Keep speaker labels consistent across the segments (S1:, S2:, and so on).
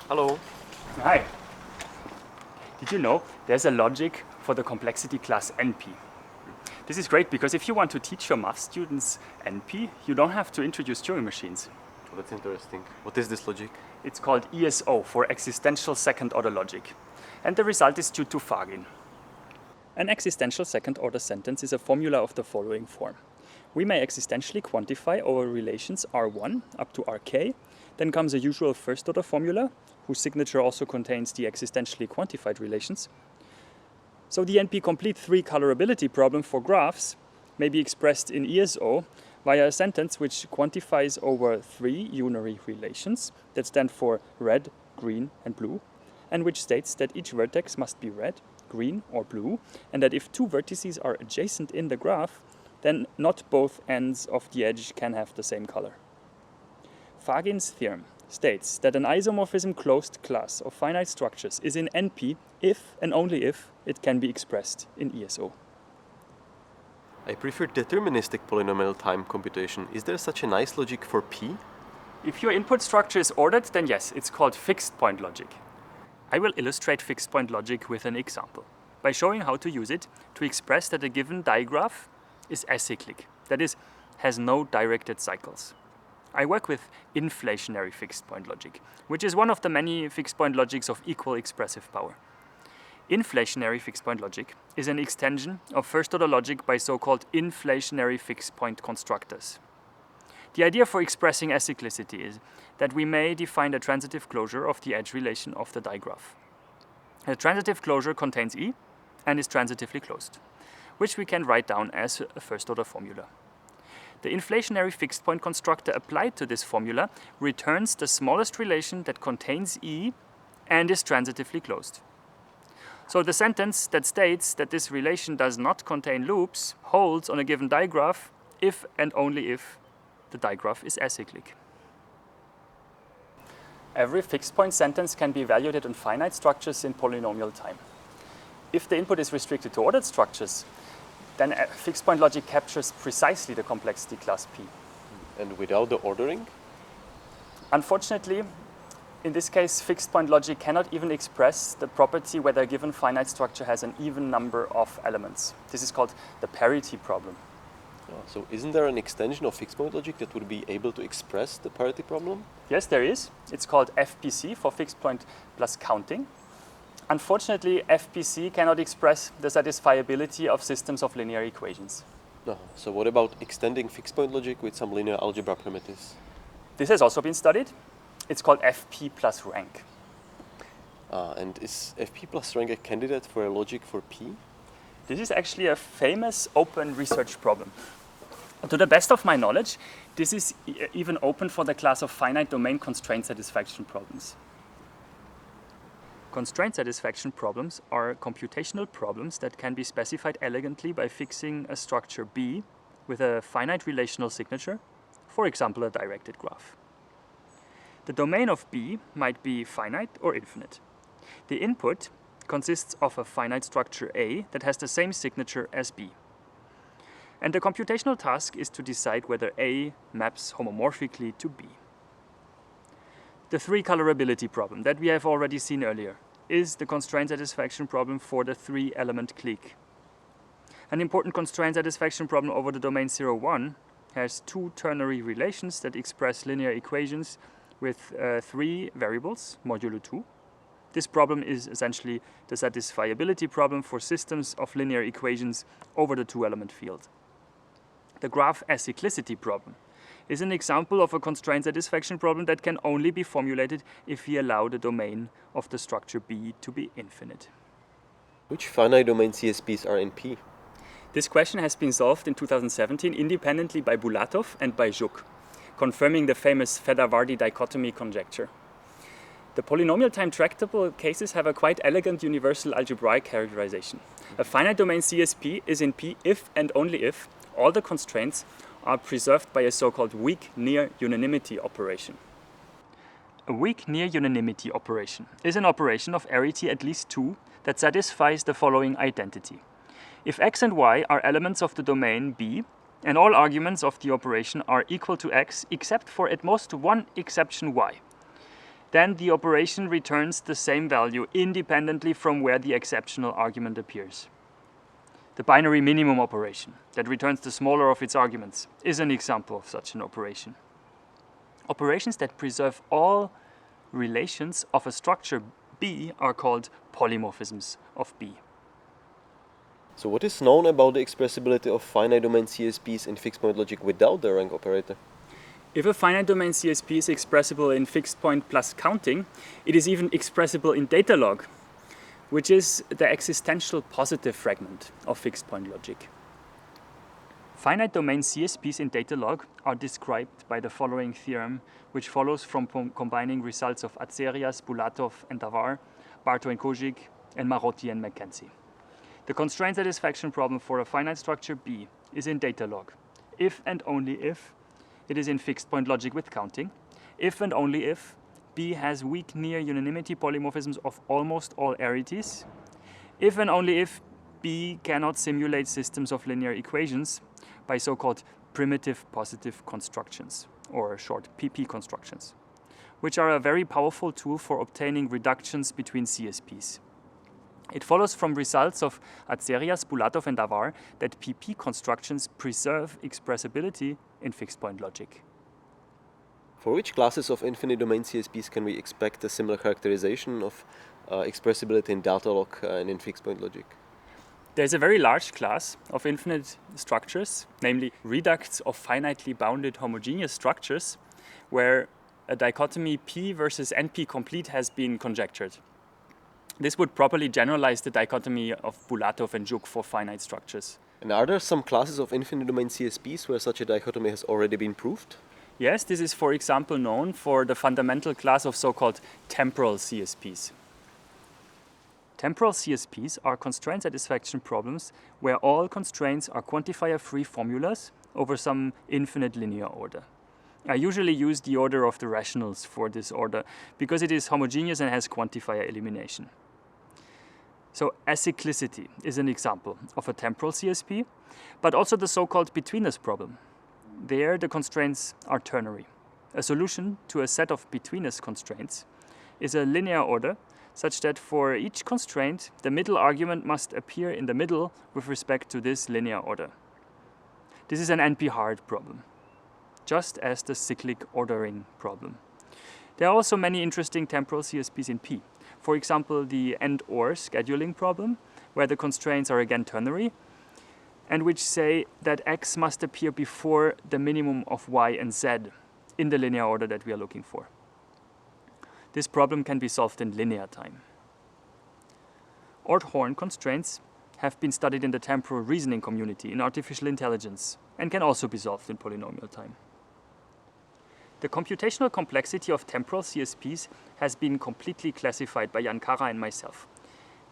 S1: Hello.
S2: Hi. Did you know there's a logic for the complexity class NP? This is great because if you want to teach your math students NP, you don't have to introduce Turing machines.
S1: Oh, that's interesting. What is this logic?
S2: It's called ESO for existential second-order logic. And the result is due to Fagin. An existential second-order sentence is a formula of the following form. We may existentially quantify our relations R1 up to Rk. Then comes a usual first-order formula, whose signature also contains the existentially quantified relations. So the NP-complete three-colorability problem for graphs may be expressed in ESO via a sentence which quantifies over three unary relations that stand for red, green, and blue, and which states that each vertex must be red, green, or blue, and that if two vertices are adjacent in the graph, then not both ends of the edge can have the same color. Fagin's theorem states that an isomorphism closed class of finite structures is in NP if and only if it can be expressed in ESO.
S1: I prefer deterministic polynomial time computation. Is there such a nice logic for P?
S2: If your input structure is ordered, then yes, it's called fixed point logic. I will illustrate fixed point logic with an example by showing how to use it to express that a given digraph is acyclic, that is, has no directed cycles. I work with inflationary fixed point logic, which is one of the many fixed point logics of equal expressive power. Inflationary fixed point logic is an extension of first-order logic by so-called inflationary fixed point constructors. The idea for expressing acyclicity is that we may define the transitive closure of the edge relation of the digraph. The transitive closure contains E and is transitively closed, which we can write down as a first-order formula. The inflationary fixed point constructor applied to this formula returns the smallest relation that contains E and is transitively closed. So the sentence that states that this relation does not contain loops holds on a given digraph if and only if the digraph is acyclic. Every fixed point sentence can be evaluated on finite structures in polynomial time. If the input is restricted to ordered structures, then fixed point logic captures precisely the complexity class P.
S1: And without the ordering?
S2: Unfortunately, in this case, fixed point logic cannot even express the property whether a given finite structure has an even number of elements. This is called the parity problem.
S1: So isn't there an extension of fixed point logic that would be able to express the parity problem?
S2: Yes, there is. It's called FPC for fixed point plus counting. Unfortunately, FPC cannot express the satisfiability of systems of linear equations.
S1: So what about extending fixed point logic with some linear algebra primitives?
S2: This has also been studied. It's called FP plus rank.
S1: And is FP plus rank a candidate for a logic for P?
S2: This is actually a famous open research problem. To the best of my knowledge, this is even open for the class of finite domain constraint satisfaction problems. Constraint satisfaction problems are computational problems that can be specified elegantly by fixing a structure B with a finite relational signature, for example, a directed graph. The domain of B might be finite or infinite. The input consists of a finite structure A that has the same signature as B. And the computational task is to decide whether A maps homomorphically to B. The three-colorability problem that we have already seen earlier is the constraint satisfaction problem for the three-element clique. An important constraint satisfaction problem over the domain 0,1 has two ternary relations that express linear equations with three variables, modulo 2. This problem is essentially the satisfiability problem for systems of linear equations over the two-element field. The graph acyclicity problem is an example of a constraint satisfaction problem that can only be formulated if we allow the domain of the structure B to be infinite.
S1: Which finite domain CSPs are in P?
S2: This question has been solved in 2017 independently by Bulatov and by Juk, confirming the famous Fedor-Vardy dichotomy conjecture. The polynomial time tractable cases have a quite elegant universal algebraic characterization. A finite domain CSP is in P if and only if all the constraints are preserved by a so-called weak near unanimity operation. A weak near unanimity operation is an operation of arity at least 2 that satisfies the following identity. If x and y are elements of the domain B, and all arguments of the operation are equal to x except for at most one exception y, then the operation returns the same value independently from where the exceptional argument appears. The binary minimum operation that returns the smaller of its arguments is an example of such an operation. Operations that preserve all relations of a structure B are called polymorphisms of B.
S1: So what is known about the expressibility of finite domain CSPs in fixed point logic without the rank operator?
S2: If a finite domain CSP is expressible in fixed point plus counting, it is even expressible in data log, which is the existential positive fragment of fixed point logic. Finite domain CSPs in data log are described by the following theorem, which follows from combining results of Atzerias, Bulatov and Davar, Barto and Kojic, and Marotti and McKenzie. The constraint satisfaction problem for a finite structure B is in data log, if and only if it is in fixed point logic with counting, if and only if B has weak near unanimity polymorphisms of almost all arities, if and only if B cannot simulate systems of linear equations by so-called primitive positive constructions, or short PP constructions, which are a very powerful tool for obtaining reductions between CSPs. It follows from results of Atzerias, Bulatov and Davar that PP constructions preserve expressibility in fixed point logic.
S1: For which classes of infinite domain CSPs can we expect a similar characterization of expressibility in data log and in fixed point logic?
S2: There's a very large class of infinite structures, namely reducts of finitely bounded homogeneous structures, where a dichotomy P versus NP complete has been conjectured. This would properly generalize the dichotomy of Bulatov and Juk for finite structures.
S1: And are there some classes of infinite domain CSPs where such a dichotomy has already been proved?
S2: Yes, this is for example known for the fundamental class of so-called temporal CSPs. Temporal CSPs are constraint satisfaction problems where all constraints are quantifier-free formulas over some infinite linear order. I usually use the order of the rationals for this order because it is homogeneous and has quantifier elimination. So acyclicity is an example of a temporal CSP, but also the so-called betweenness problem. There the constraints are ternary. A solution to a set of betweenness constraints is a linear order such that for each constraint the middle argument must appear in the middle with respect to this linear order. This is an NP-hard problem, just as the cyclic ordering problem. There are also many interesting temporal CSPs in P. For example, the and/or scheduling problem, where the constraints are again ternary, and which say that x must appear before the minimum of y and z in the linear order that we are looking for. This problem can be solved in linear time. Oort-Horn constraints have been studied in the temporal reasoning community in artificial intelligence and can also be solved in polynomial time. The computational complexity of temporal CSPs has been completely classified by Jan Kara and myself.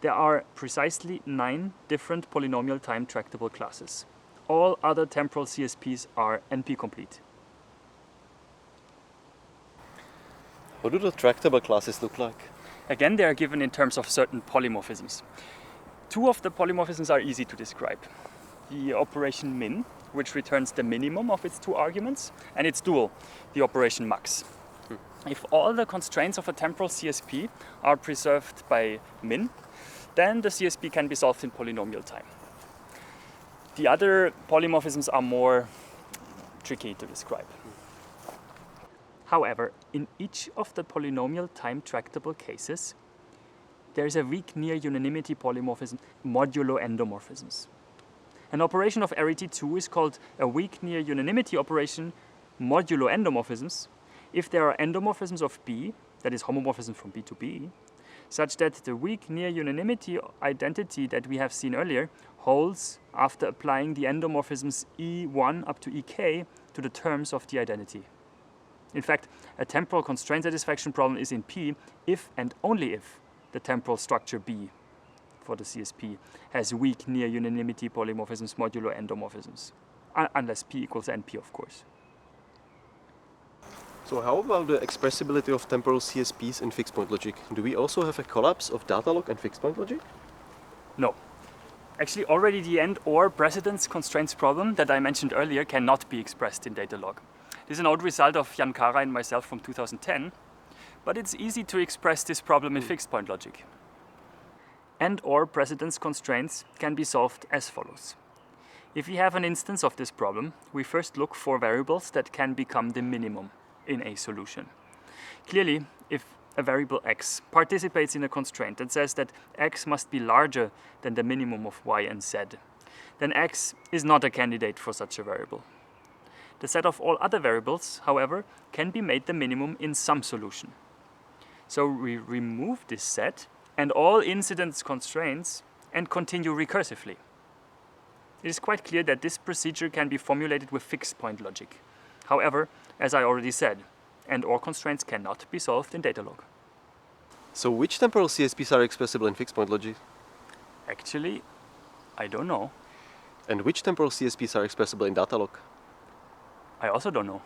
S2: There are precisely 9 different polynomial time tractable classes. All other temporal CSPs are NP-complete.
S1: What do the tractable classes look like?
S2: Again, they are given in terms of certain polymorphisms. 2 of the polymorphisms are easy to describe. The operation min, which returns the minimum of its 2 arguments, and its dual, the operation max. If all the constraints of a temporal CSP are preserved by min, then the CSP can be solved in polynomial time. The other polymorphisms are more tricky to describe. However, in each of the polynomial time tractable cases, there is a weak near unanimity polymorphism modulo endomorphisms. An operation of arity 2 is called a weak near unanimity operation modulo endomorphisms if there are endomorphisms of B, that is homomorphism from B to B, such that the weak near unanimity identity that we have seen earlier holds after applying the endomorphisms E1 up to EK to the terms of the identity. In fact, a temporal constraint satisfaction problem is in P if and only if the temporal structure B for the CSP has weak near unanimity polymorphisms modulo endomorphisms, unless P equals NP, of course.
S1: So how about the expressibility of temporal CSPs in fixed point logic? Do we also have a collapse of data log and fixed point logic?
S2: No. Actually, already the and/or precedence constraints problem that I mentioned earlier cannot be expressed in data log. This is an old result of Jan Kara and myself from 2010, but it's easy to express this problem in fixed point logic. And/or precedence constraints can be solved as follows. If we have an instance of this problem, we first look for variables that can become the minimum in a solution. Clearly, if a variable x participates in a constraint that says that x must be larger than the minimum of y and z, then x is not a candidate for such a variable. The set of all other variables, however, can be made the minimum in some solution. So we remove this set and all incidence constraints and continue recursively. It is quite clear that this procedure can be formulated with fixed point logic. However, as I already said, and/or constraints cannot be solved in Datalog.
S1: So which temporal CSPs are expressible in fixed point logic?
S2: Actually, I don't know.
S1: And which temporal CSPs are expressible in Datalog?
S2: I also don't know.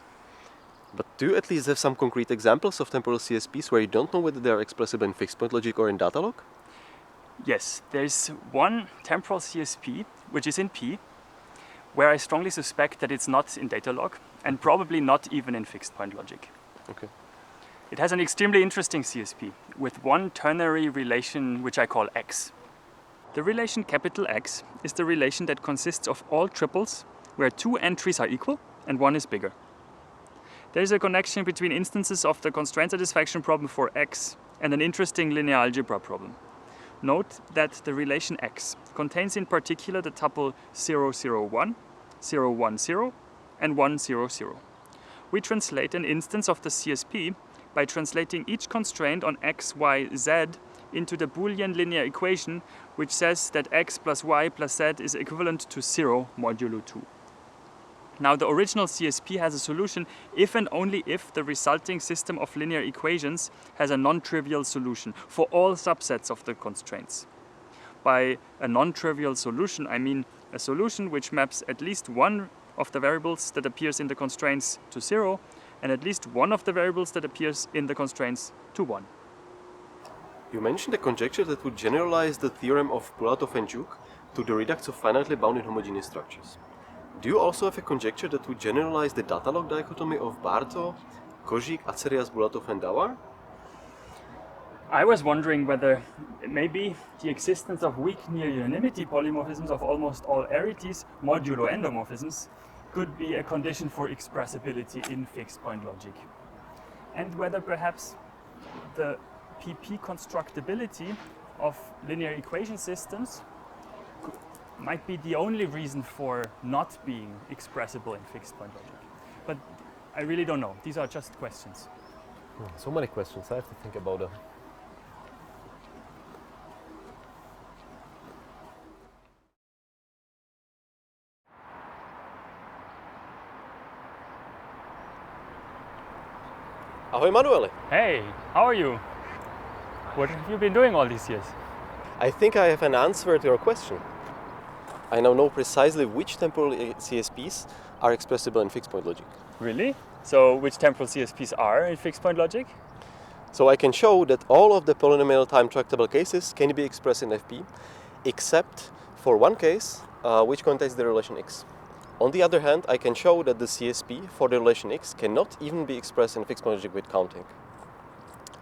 S1: But do you at least have some concrete examples of temporal CSPs where you don't know whether they are expressible in fixed point logic or in Datalog?
S2: Yes, there's one temporal CSP, which is in P, where I strongly suspect that it's not in Datalog, and probably not even in fixed point logic.
S1: Okay.
S2: It has an extremely interesting CSP, with one ternary relation which I call X. The relation capital X is the relation that consists of all triples where two entries are equal and one is bigger. There is a connection between instances of the constraint satisfaction problem for X and an interesting linear algebra problem. Note that the relation X contains in particular the tuple 0, 0, 1, 0, 1, 0, and 1, 0, 0. We translate an instance of the CSP by translating each constraint on x, y, z into the Boolean linear equation, which says that x plus y plus z is equivalent to 0 modulo 2. Now, the original CSP has a solution if and only if the resulting system of linear equations has a non-trivial solution for all subsets of the constraints. By a non-trivial solution, I mean a solution which maps at least one of the variables that appears in the constraints to 0 and at least one of the variables that appears in the constraints to 1.
S1: You mentioned a conjecture that would generalize the theorem of Bulatov and Juk to the redux of finitely bounded homogeneous structures. Do you also have a conjecture that would generalize the Datalog dichotomy of Barto, Kožík, Acerias, Bulatov and Dauer?
S2: I was wondering whether maybe the existence of weak near-unanimity polymorphisms of almost all arities, modulo endomorphisms, could be a condition for expressibility in fixed point logic. And whether perhaps the PP constructibility of linear equation systems might be the only reason for not being expressible in fixed point logic. But I really don't know. These are just questions.
S1: So many questions, I have to think about them. Ahoj Manuele.
S2: Hey, how are you? What have you been doing all these years?
S1: I think I have an answer to your question. I now know precisely which temporal CSPs are expressible in fixed point logic.
S2: Really? So which temporal CSPs are in fixed point logic?
S1: So I can show that all of the polynomial time tractable cases can be expressed in FP, except for one case which contains the relation X. On the other hand, I can show that the CSP for the relation X cannot even be expressed in fixed point logic with counting.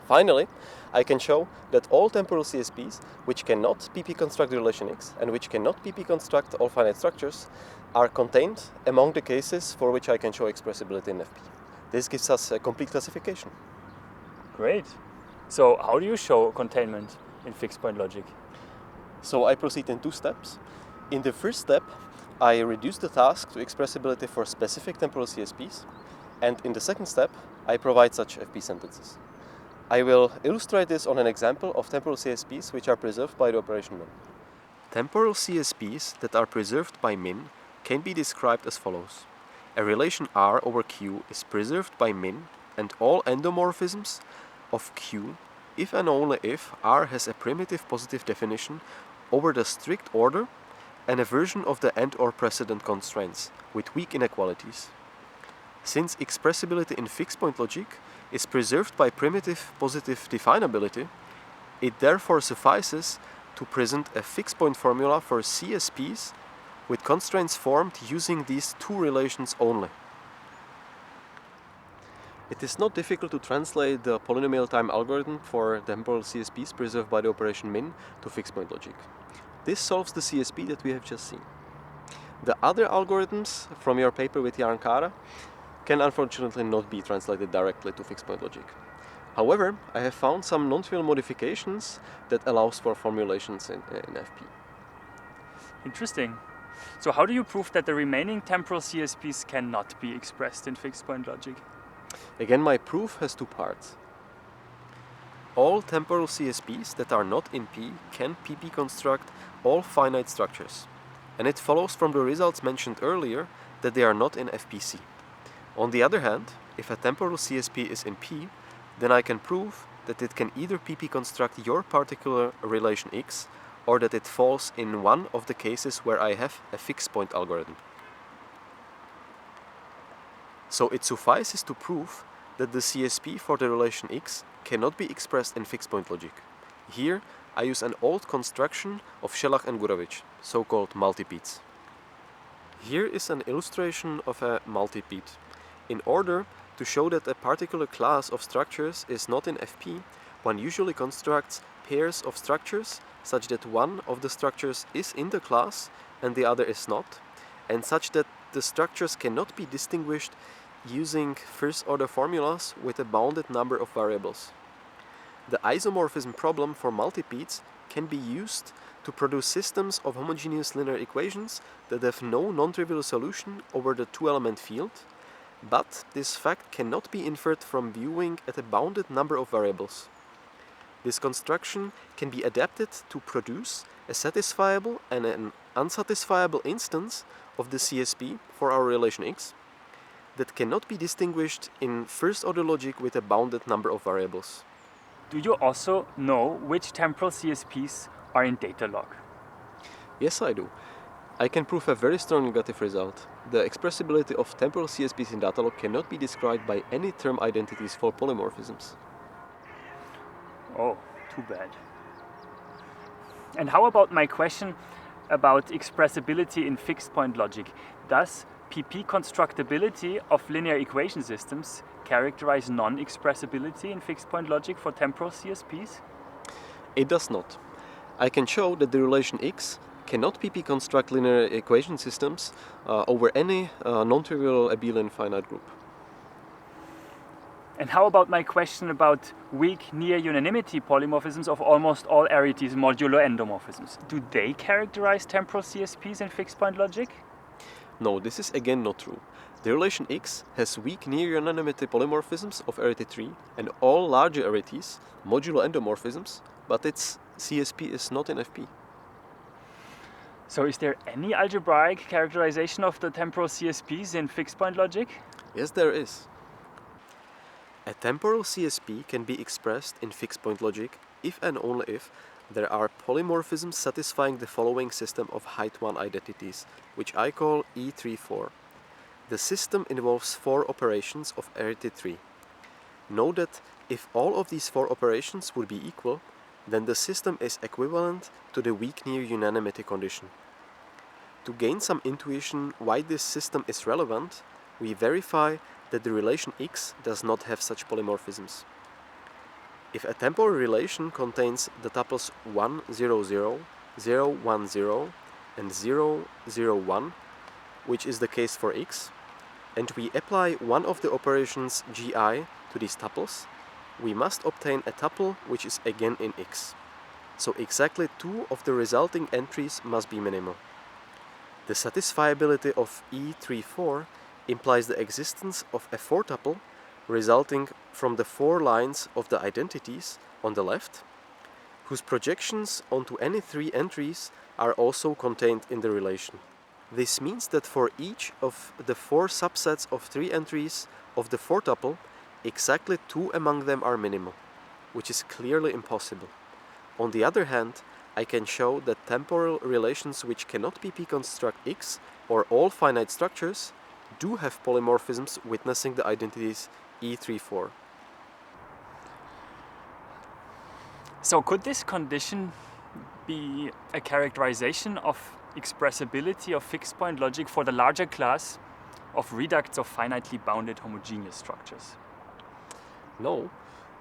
S1: Finally, I can show that all temporal CSPs which cannot PP construct the relation X and which cannot PP construct all finite structures are contained among the cases for which I can show expressibility in FP. This gives us a complete classification.
S2: Great. So how do you show containment in fixed point logic?
S1: So I proceed in two steps. In the first step, I reduce the task to expressibility for specific temporal CSPs, and in the second step, I provide such FP sentences. I will illustrate this on an example of temporal CSPs which are preserved by the operation min. Temporal CSPs that are preserved by min can be described as follows. A relation R over Q is preserved by min and all endomorphisms of Q if and only if R has a primitive positive definition over the strict order and a version of the and/or precedent constraints with weak inequalities. Since expressibility in fixed point logic is preserved by primitive positive definability, it therefore suffices to present a fixed point formula for CSPs with constraints formed using these two relations only. It is not difficult to translate the polynomial time algorithm for temporal CSPs preserved by the operation min to fixed point logic. This solves the CSP that we have just seen. The other algorithms from your paper with Jan Kara can unfortunately not be translated directly to fixed point logic. However, I have found some non-trivial modifications that allows for formulations in FP.
S2: Interesting. So how do you prove that the remaining temporal CSPs cannot be expressed in fixed point logic?
S1: Again, my proof has two parts. All temporal CSPs that are not in P can PP construct all finite structures. And it follows from the results mentioned earlier that they are not in FPC. On the other hand, if a temporal CSP is in P, then I can prove that it can either PP construct your particular relation X, or that it falls in one of the cases where I have a fixed point algorithm. So it suffices to prove that the CSP for the relation X cannot be expressed in fixed point logic. Here I use an old construction of Shelah and Gurevich, so-called multipeats. Here is an illustration of a multipeat. In order to show that a particular class of structures is not in FP, one usually constructs pairs of structures such that one of the structures is in the class and the other is not, and such that the structures cannot be distinguished using first-order formulas with a bounded number of variables. The isomorphism problem for multipeats can be used to produce systems of homogeneous linear equations that have no non-trivial solution over the two-element field, but this fact cannot be inferred from viewing at a bounded number of variables. This construction can be adapted to produce a satisfiable and an unsatisfiable instance of the CSP for our relation X that cannot be distinguished in first-order logic with a bounded number of variables.
S2: Do you also know which temporal CSPs are in data log?
S1: Yes, I do. I can prove a very strong negative result. The expressibility of temporal CSPs in data log cannot be described by any term identities for polymorphisms.
S2: Oh, too bad. And how about my question about expressibility in fixed point logic? Does PP constructability of linear equation systems characterize non-expressibility in fixed point logic for temporal CSPs?
S1: It does not. I can show that the relation X cannot PP construct linear equation systems over any non-trivial abelian finite group.
S2: And how about my question about weak near-unanimity polymorphisms of almost all arities modulo endomorphisms? Do they characterize temporal CSPs in fixed point logic?
S1: No, this is again not true. The relation X has weak near-unanimity polymorphisms of arity 3 and all larger arities modulo endomorphisms, but its CSP is not in FP.
S2: So is there any algebraic characterization of the temporal CSPs in fixed point logic?
S1: Yes, there is. A temporal CSP can be expressed in fixed point logic if and only if there are polymorphisms satisfying the following system of height 1 identities, which I call E34. The system involves 4 operations of arity 3. Note that if all of these 4 operations would be equal, then the system is equivalent to the weak near-unanimity condition. To gain some intuition why this system is relevant, we verify that the relation X does not have such polymorphisms. If a temporal relation contains the tuples 1, 0, 0, 0, 1, 0, and 0, 0, 1, which is the case for X, and we apply one of the operations gi to these tuples, we must obtain a tuple which is again in X. So exactly 2 of the resulting entries must be minimal. The satisfiability of E34 implies the existence of a 4 tuple resulting from the 4 lines of the identities on the left, whose projections onto any 3 entries are also contained in the relation. This means that for each of the 4 subsets of 3 entries of the 4 tuple, exactly 2 among them are minimal, which is clearly impossible. On the other hand, I can show that temporal relations which cannot PP construct X or all finite structures do have polymorphisms witnessing the identities E34.
S2: So could this condition be a characterization of expressibility of fixed point logic for the larger class of reducts of finitely bounded homogeneous structures?
S1: No,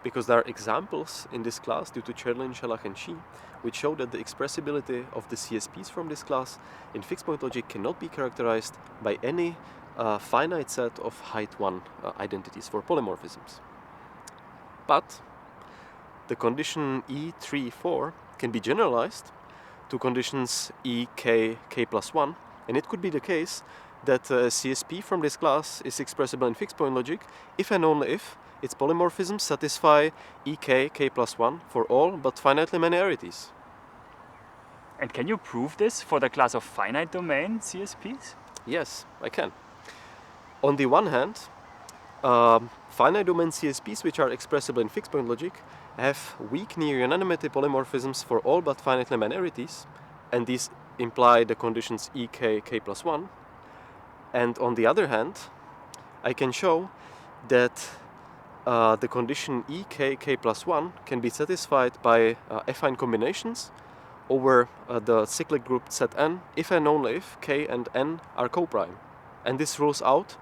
S1: because there are examples in this class due to Cherlin, Shelach, and Shi, which show that the expressibility of the CSPs from this class in fixed point logic cannot be characterized by any finite set of height 1 identities for polymorphisms. But the condition E3,4 can be generalized to conditions E, K, K plus 1, and it could be the case that CSP from this class is expressible in fixed point logic if and only if its polymorphisms satisfy EK, K plus 1 for all but finitely many arities.
S2: And can you prove this for the class of finite domain CSPs?
S1: Yes, I can. On the one hand, finite domain CSPs which are expressible in fixed point logic have weak near-unanimity polymorphisms for all but finitely many arities, and these imply the conditions EK, K plus 1. And on the other hand, I can show that the condition EK, K plus 1 can be satisfied by affine combinations over the cyclic group Zn if and only if K and N are coprime. And this rules out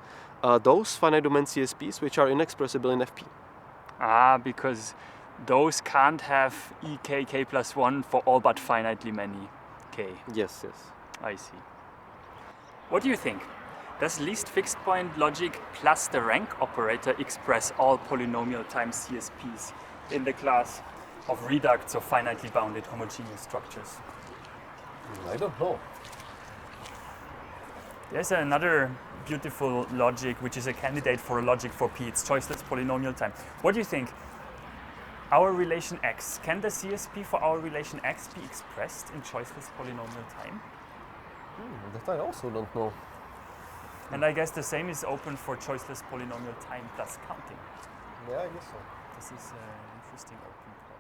S1: those finite domain CSPs which are inexpressible in FP.
S2: Because those can't have EK, K plus 1 for all but finitely many K.
S1: Yes.
S2: I see. What do you think? Does least fixed point logic plus the rank operator express all polynomial times CSPs in the class of reducts of finitely bounded homogeneous structures?
S1: I don't know.
S2: There's another beautiful logic which is a candidate for a logic for P. It's choiceless polynomial time. What do you think? Our relation X, can the CSP for our relation X be expressed in choiceless polynomial time?
S1: That I also don't know.
S2: And I guess the same is open for choiceless polynomial time plus counting.
S1: Yeah, I guess so.
S2: This is an interesting open point.